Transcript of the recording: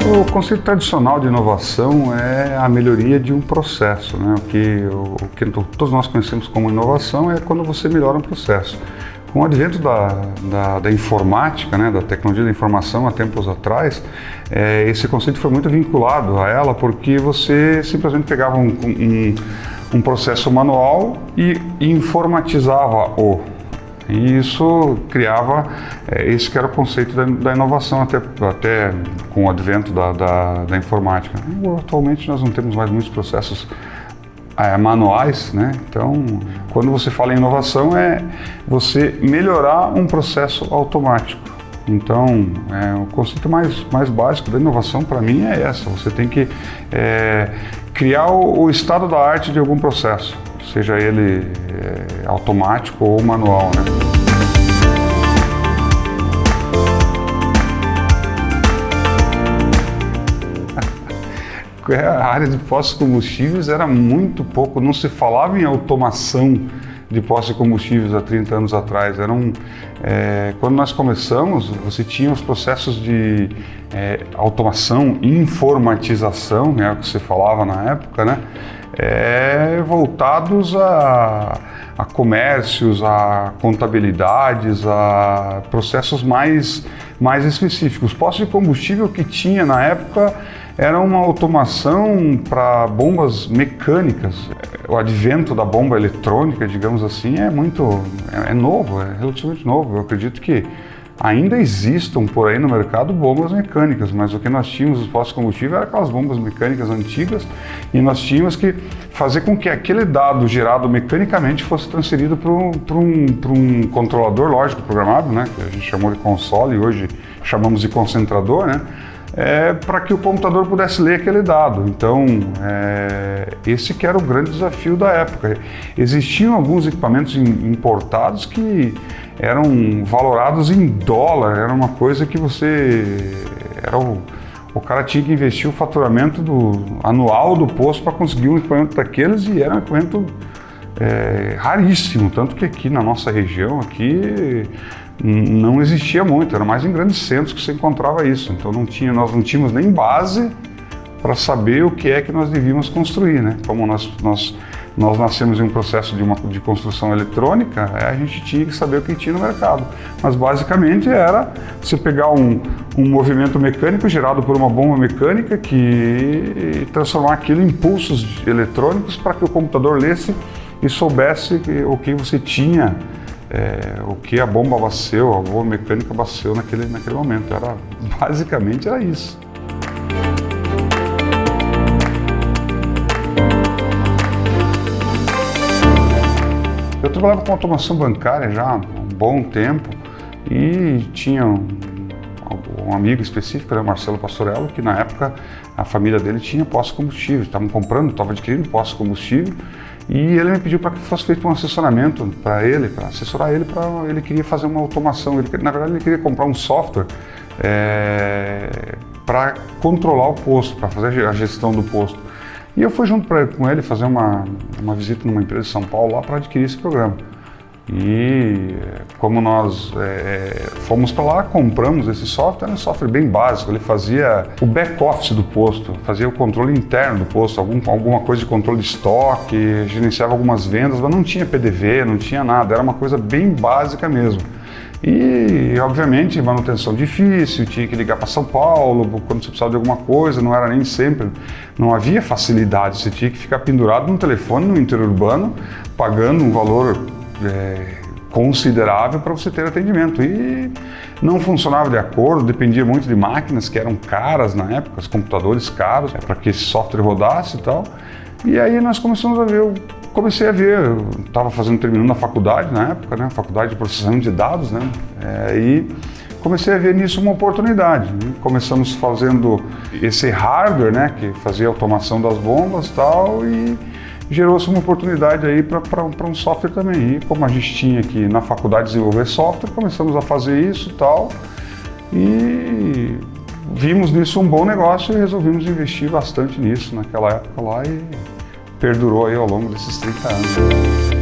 O conceito tradicional de inovação é a melhoria de um processo, né? O que todos nós conhecemos como inovação é quando você melhora um processo. Com o advento da informática, né, da tecnologia da informação há tempos atrás, esse conceito foi muito vinculado a ela porque você simplesmente pegava um processo manual e informatizava-o. E isso criava, esse que era o conceito da inovação até com o advento da informática. Atualmente nós não temos mais muitos processos manuais, né? Então, quando você fala em inovação, é você melhorar um processo automático. Então, o conceito mais básico da inovação para mim é essa, você tem que criar o estado da arte de algum processo, seja ele automático ou manual, né? A área de postos de combustíveis era muito pouco, não se falava em automação de postos de combustíveis há 30 anos atrás. Quando nós começamos, você tinha os processos de automação, informatização, né, o que se falava na época, né, voltados a comércios, a contabilidades, a processos mais específicos. Os postos de combustível que tinha na época era uma automação para bombas mecânicas. O advento da bomba eletrônica, digamos assim, é novo, é relativamente novo. Eu acredito que ainda existam por aí no mercado bombas mecânicas, mas o que nós tínhamos nos postos de combustível eram aquelas bombas mecânicas antigas e nós tínhamos que fazer com que aquele dado gerado mecanicamente fosse transferido para um controlador lógico programado, né, que a gente chamou de console e hoje chamamos de concentrador, né, para que o computador pudesse ler aquele dado. Então, esse que era o grande desafio da época. Existiam alguns equipamentos importados que eram valorados em dólar, era uma coisa que o cara tinha que investir o faturamento anual do posto para conseguir um equipamento daqueles, e era um equipamento raríssimo, tanto que aqui na nossa região não existia muito, era mais em grandes centros que você encontrava isso. Então nós não tínhamos nem base para saber o que é que nós devíamos construir, né? Como nós nascemos em um processo de construção eletrônica, a gente tinha que saber o que tinha no mercado. Mas basicamente era você pegar um movimento mecânico gerado por uma bomba mecânica e transformar aquilo em pulsos eletrônicos para que o computador lesse e soubesse o que você tinha, o que a bomba abasteceu, a bomba mecânica abasteceu naquele momento. Basicamente era isso. Eu trabalhava com automação bancária já há um bom tempo e tinha um amigo específico, né, Marcelo Pastorello, que na época a família dele tinha postos de combustível, estava adquirindo postos de combustível, e ele me pediu para que fosse feito um assessoramento para assessorar ele, ele queria fazer uma automação, na verdade ele queria comprar um software para controlar o posto, para fazer a gestão do posto. E eu fui junto com ele fazer uma visita numa empresa de São Paulo lá para adquirir esse programa. E como nós fomos para lá, compramos esse software, era um software bem básico, ele fazia o back-office do posto, fazia o controle interno do posto, alguma coisa de controle de estoque, gerenciava algumas vendas, mas não tinha PDV, não tinha nada, era uma coisa bem básica mesmo. E, obviamente, manutenção difícil, tinha que ligar para São Paulo quando você precisava de alguma coisa, não era nem sempre, não havia facilidade, você tinha que ficar pendurado num telefone no interurbano, pagando um valor considerável para você ter atendimento. E não funcionava de acordo, dependia muito de máquinas que eram caras na época, os computadores caros, para que esse software rodasse e tal. E aí nós comecei a ver, eu estava terminando a faculdade na época, né, faculdade de processamento de dados, né, e comecei a ver nisso uma oportunidade. Né? Começamos fazendo esse hardware, né, que fazia a automação das bombas e tal, e gerou-se uma oportunidade aí para um software também. E como a gente tinha que na faculdade desenvolver software, começamos a fazer isso e tal, e vimos nisso um bom negócio e resolvimos investir bastante nisso naquela época lá, e perdurou aí ao longo desses 30 anos.